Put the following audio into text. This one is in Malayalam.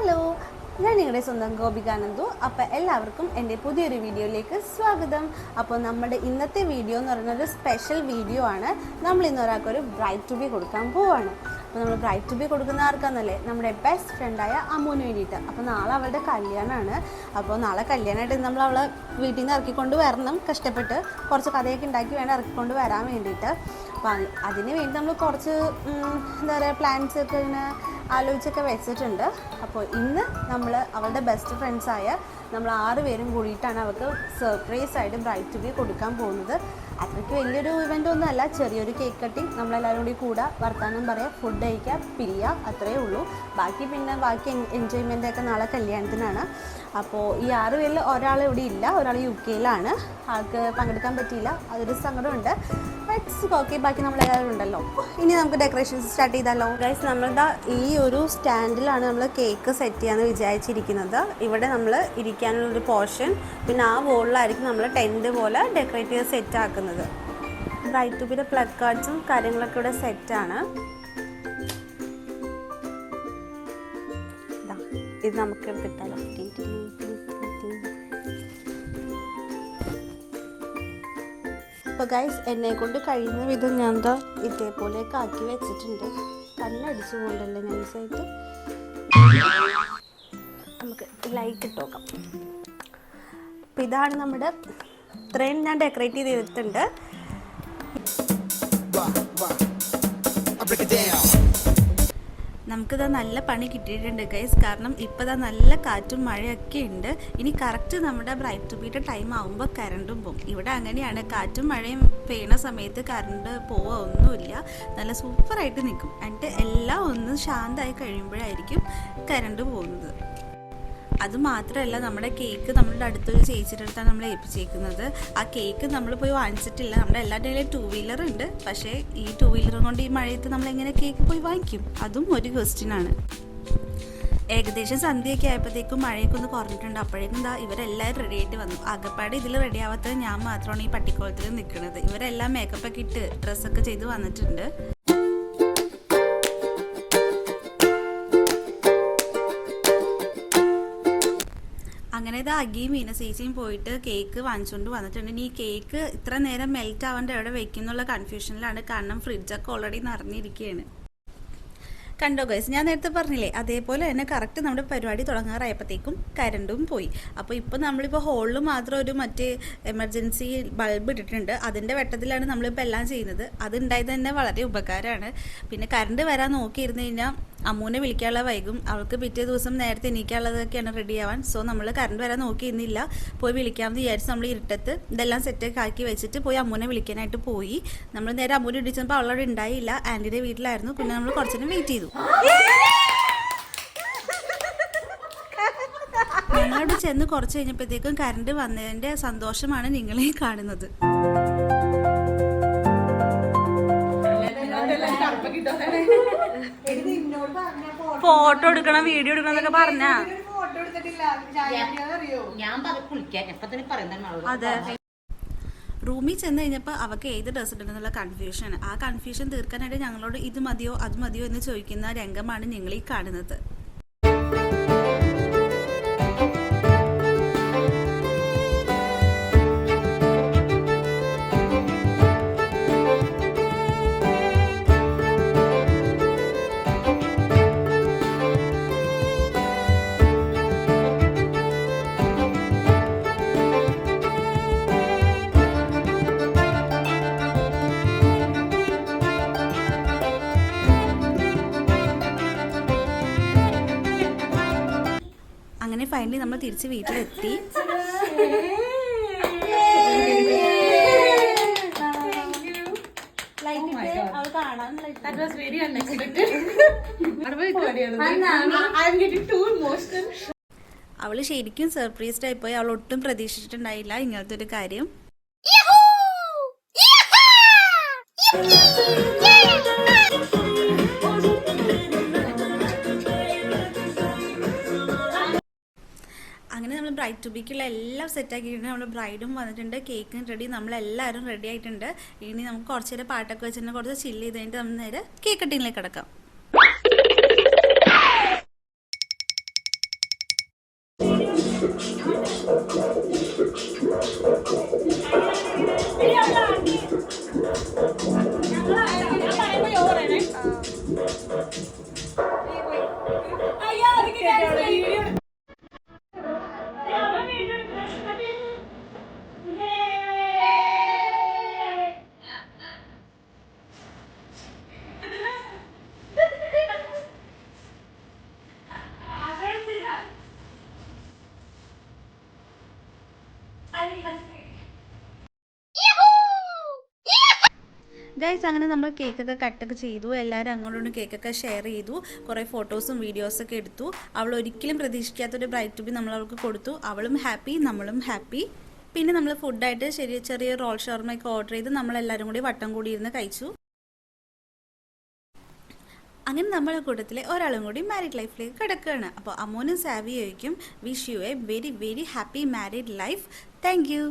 ഹലോ, ഞാൻ നിങ്ങളുടെ സ്വന്തം ഗോപികാനന്ദു. അപ്പോൾ എല്ലാവർക്കും എൻ്റെ പുതിയൊരു വീഡിയോയിലേക്ക് സ്വാഗതം. അപ്പോൾ നമ്മുടെ ഇന്നത്തെ വീഡിയോ എന്ന് പറയുന്നത് ഒരു സ്പെഷ്യൽ വീഡിയോ ആണ്. നമ്മൾ ഇന്ന് ഒരാൾക്കൊരു ബ്രൈഡ് ടു ബി കൊടുക്കാൻ പോവാണ്. അപ്പോൾ നമ്മൾ ബ്രൈഡ് ടു ബി കൊടുക്കുന്ന ആർക്കാന്നല്ലേ, നമ്മുടെ ബെസ്റ്റ് ഫ്രണ്ടായ അമ്മുവിന് വേണ്ടിയിട്ട്. അപ്പോൾ നാളെ അവളുടെ കല്യാണമാണ്. അപ്പോൾ നാളെ കല്യാണമായിട്ട് നമ്മൾ അവളെ വീട്ടിൽ നിന്ന് ഇറക്കിക്കൊണ്ട് വരണം. കഷ്ടപ്പെട്ട് കുറച്ച് കഥയൊക്കെ ഉണ്ടാക്കി വേണം ഇറക്കിക്കൊണ്ട് വരാൻ വേണ്ടിയിട്ട്. അപ്പോൾ അതിന് വേണ്ടി നമ്മൾ കുറച്ച് എന്താ പറയുക പ്ലാൻസൊക്കെ ഇങ്ങനെ ആലോചിച്ചൊക്കെ വെച്ചിട്ടുണ്ട്. അപ്പോൾ ഇന്ന് നമ്മൾ അവളുടെ ബെസ്റ്റ് ഫ്രണ്ട്സായ നമ്മൾ 6 പേരും കൂടിയിട്ടാണ് അവൾക്ക് സർപ്രൈസായിട്ട് ബ്രൈഡ് ടു ബി കൊടുക്കാൻ പോകുന്നത്. അത്രയ്ക്ക് വലിയൊരു ഇവൻ്റ് ഒന്നും അല്ല, ചെറിയൊരു കേക്ക് കട്ടിങ്, നമ്മളെല്ലാവരും കൂടി കൂടെ വർത്തമാനം പറയുക, ഫുഡ് കഴിക്കുക, പിരിയുക, അത്രയേ ഉള്ളൂ. ബാക്കി എൻജോയ്മെൻ്റൊക്കെ നാളെ കല്യാണത്തിനാണ്. അപ്പോൾ ഈ 6 പേരിൽ ഒരാൾ ഇവിടെ ഇല്ല, ഒരാൾ UK ആൾക്ക് പങ്കെടുക്കാൻ പറ്റിയില്ല, അതൊരു സങ്കടമുണ്ട്. ഇറ്റ്സ് ഓക്കെ, ബാക്കി നമ്മളെല്ലാവരും ഉണ്ടല്ലോ. ഇനി നമുക്ക് ഡെക്കറേഷൻസ് സ്റ്റാർട്ട് ചെയ്താലോ. ഗൈസ്, നമ്മളുടെ ഈ ഒരു സ്റ്റാൻഡിലാണ് നമ്മൾ കേക്ക് സെറ്റ് ചെയ്യാമെന്ന് വിചാരിച്ചിരിക്കുന്നത്. ഇവിടെ നമ്മൾ ഇരിക്കാനുള്ളൊരു പോർഷൻ, പിന്നെ ആ വോളിലായിരിക്കും നമ്മൾ ടെൻറ്റ് പോലെ ഡെക്കറേറ്റ് ചെയ്ത് സെറ്റ് ആക്കുന്നത്. ബ്രൈഡ് ടു ബിയുടെ പ്ലഗ് കാർഡ്സും കാര്യങ്ങളൊക്കെ ഇവിടെ സെറ്റാണ്. ഇത് നമുക്ക് എടുത്തിട്ടാലോ. അപ്പോൾ ഗൈസ്, എന്നെക്കൊണ്ട് കഴിയുന്ന വിധം ഞാൻ എന്താ ഇതേപോലെയൊക്കെ ആക്കി വെച്ചിട്ടുണ്ട്. കല്ലടിച്ചു പോകണ്ടല്ലേ നൈസായിട്ട്. നമുക്ക് ലൈറ്റ് ഇട്ട് നോക്കാം. അപ്പോൾ ഇതാണ് നമ്മുടെ, ഇത്രയും ഞാൻ ഡെക്കറേറ്റ് ചെയ്തിട്ടുണ്ട്. നമുക്കിതാ നല്ല പണി കിട്ടിയിട്ടുണ്ട് ഗൈസ്. കാരണം ഇപ്പോൾ നല്ല കാറ്റും മഴയൊക്കെ ഉണ്ട്. ഇനി കറക്റ്റ് നമ്മുടെ ബ്രൈഡ് ടു ബിയുടെ ടൈം ആകുമ്പോൾ കറണ്ടും പോകും. ഇവിടെ അങ്ങനെയാണ്, കാറ്റും മഴയും പെയ്യുന്ന സമയത്ത് കറണ്ട് പോവുക ഒന്നുമില്ല, നല്ല സൂപ്പറായിട്ട് നിൽക്കും. എന്നിട്ട് എല്ലാം ഒന്ന് ശാന്തമായി കഴിയുമ്പോഴായിരിക്കും കറണ്ട് പോകുന്നത്. അതുമാത്രമല്ല, നമ്മുടെ കേക്ക് നമ്മളുടെ അടുത്തൊരു ചേച്ചിയുടെ അടുത്താണ് നമ്മൾ ഏൽപ്പിച്ചേക്കുന്നത്. ആ കേക്ക് നമ്മൾ പോയി വാങ്ങിച്ചിട്ടില്ല. നമ്മുടെ എല്ലാവരുടെ കയ്യിലും 2 വീലർ ഉണ്ട്. പക്ഷേ ഈ 2 വീലർ കൊണ്ട് ഈ മഴയത്ത് നമ്മളെങ്ങനെ കേക്ക് പോയി വാങ്ങിക്കും? അതും ഒരു ക്വസ്റ്റ്യനാണ്. ഏകദേശം സന്ധ്യയൊക്കെ ആയപ്പോഴത്തേക്കും മഴയൊക്കെ ഒന്ന് കുറഞ്ഞിട്ടുണ്ട്. അപ്പോഴേക്കും ഇവരെല്ലാവരും റെഡി ആയിട്ട് വന്നു. ആകെപ്പാടെ ഇതിൽ റെഡി ആവാത്തത് ഞാൻ മാത്രമാണ് ഈ പട്ടിക്കോളത്തിൽ നിൽക്കുന്നത്. ഇവരെല്ലാം മേക്കപ്പൊക്കെ ഇട്ട് ഡ്രസ്സൊക്കെ ചെയ്ത് വന്നിട്ടുണ്ട്. അങ്ങനെ അഗിയും മീനസേച്ചിയും പോയിട്ട് കേക്ക് വാങ്ങിച്ചുകൊണ്ട് വന്നിട്ടുണ്ട്. ഇനി ഈ കേക്ക് ഇത്ര നേരം മെൽറ്റ് ആവാണ്ട് എവിടെ വെക്കുന്നുള്ള കൺഫ്യൂഷനിലാണ്. കാരണം ഫ്രിഡ്ജൊക്കെ ഓൾറെഡി നിറഞ്ഞിരിക്കുകയാണ്. കണ്ടോ ഗൈസ്, ഞാൻ നേരത്തെ പറഞ്ഞില്ലേ, അതേപോലെ തന്നെ കറക്റ്റ് നമ്മുടെ പരിപാടി തുടങ്ങാറായപ്പോഴത്തേക്കും കരണ്ടും പോയി. അപ്പോൾ ഇപ്പോൾ നമ്മളിപ്പോൾ ഹോളിൽ മാത്രം ഒരു മറ്റേ എമർജൻസി ബൾബ് ഇട്ടിട്ടുണ്ട്. അതിൻ്റെ വെട്ടത്തിലാണ് നമ്മളിപ്പോൾ എല്ലാം ചെയ്യുന്നത്. അതുണ്ടായത് തന്നെ വളരെ ഉപകാരമാണ്. പിന്നെ കറണ്ട് വരാൻ നോക്കിയിരുന്നു കഴിഞ്ഞാൽ അമ്മൂനെ വിളിക്കാനുള്ള വൈകും. അവൾക്ക് പിറ്റേ ദിവസം നേരത്തെ എണീക്കാനുള്ളതൊക്കെയാണ് റെഡി ആവാൻ. സോ നമ്മൾ കറണ്ട് വരാൻ നോക്കിയിരുന്നില്ല, പോയി വിളിക്കാമെന്ന് വിചാരിച്ച് നമ്മൾ ഇരുട്ടത്ത് ഇതെല്ലാം സെറ്റൊക്കെ ആക്കി വെച്ചിട്ട് പോയി അമ്മൂനെ വിളിക്കാനായിട്ട് പോയി. നമ്മൾ നേരെ അമ്മൂനെ ഇടിച്ചപ്പോൾ അവളവിടെ ഉണ്ടായില്ല, ആൻറ്റിയുടെ വീട്ടിലായിരുന്നു. പിന്നെ നമ്മൾ കുറച്ചു വെയിറ്റ് ചെയ്തു. ഞങ്ങളവിടെ ചെന്ന് കുറച്ച് കഴിഞ്ഞപ്പോഴത്തേക്കും കറണ്ട് വന്നതിൻ്റെ സന്തോഷമാണ് നിങ്ങളെ കാണുന്നത്. ഫോട്ടോ എടുക്കണം, വീഡിയോ എടുക്കണം എന്നൊക്കെ പറഞ്ഞാ. അതെ, റൂമിൽ ചെന്ന് കഴിഞ്ഞപ്പോൾ അവൾക്ക് ഏത് ഡ്രസ്സ് ഇടണമെന്നുള്ള കൺഫ്യൂഷനാണ്. ആ കൺഫ്യൂഷൻ തീർക്കാനായിട്ട് ഞങ്ങളോട് ഇത് മതിയോ അത് മതിയോ എന്ന് ചോദിക്കുന്ന രംഗമാണ് നിങ്ങൾ ഈ കാണുന്നത്. അങ്ങനെ ഫൈനലി നമ്മൾ തിരിച്ച് വീട്ടിലെത്തി. അവള് ശരിക്കും സർപ്രൈസ്ഡ് ആയിപ്പോയി. അവൾ ഒട്ടും പ്രതീക്ഷിച്ചിട്ടുണ്ടായില്ല ഇങ്ങനത്തെ ഒരു കാര്യം. അങ്ങനെ നമ്മൾ ബ്രൈഡ് ടു ബിക്കുള്ള എല്ലാം സെറ്റാക്കിയിട്ടുണ്ട്. നമ്മൾ ബ്രൈഡും വന്നിട്ടുണ്ട്, കേക്കും റെഡി, നമ്മളെല്ലാവരും റെഡി ആയിട്ടുണ്ട്. ഇനി നമുക്ക് കുറച്ച് നേരം പാട്ടൊക്കെ വെച്ചിട്ട് കുറച്ച് ചില്ല് ചെയ്ത് കഴിഞ്ഞിട്ട് നമ്മൾ നേരെ കേക്ക് കട്ടിങ്ങിലേക്ക് കിടക്കാം. ഗൈസ്, അങ്ങനെ നമ്മൾ കേക്കൊക്കെ കട്ടൊക്കെ ചെയ്തു. എല്ലാവരും അങ്ങോട്ടും കേക്കൊക്കെ ഷെയർ ചെയ്തു. കുറേ ഫോട്ടോസും വീഡിയോസൊക്കെ എടുത്തു. അവൾ ഒരിക്കലും പ്രതീക്ഷിക്കാത്തൊരു ബ്രൈറ്റ് ടു ബി നമ്മൾ അവൾക്ക് കൊടുത്തു. അവളും ഹാപ്പി, നമ്മളും ഹാപ്പി. പിന്നെ നമ്മൾ ഫുഡായിട്ട് ചെറിയ റോൾ ഷവർമയൊക്കെ ഓർഡർ ചെയ്ത് നമ്മളെല്ലാവരും കൂടി വട്ടം കൂടി ഇരുന്ന് കഴിച്ചു. അങ്ങനെ നമ്മളെ കൂട്ടത്തിലെ ഒരാളും കൂടി മാരീഡ് ലൈഫിലേക്ക് കിടക്കുകയാണ്. അപ്പോൾ അമ്മോനും സാവിയോയ്ക്കും wish you a very very happy married life. Thank U.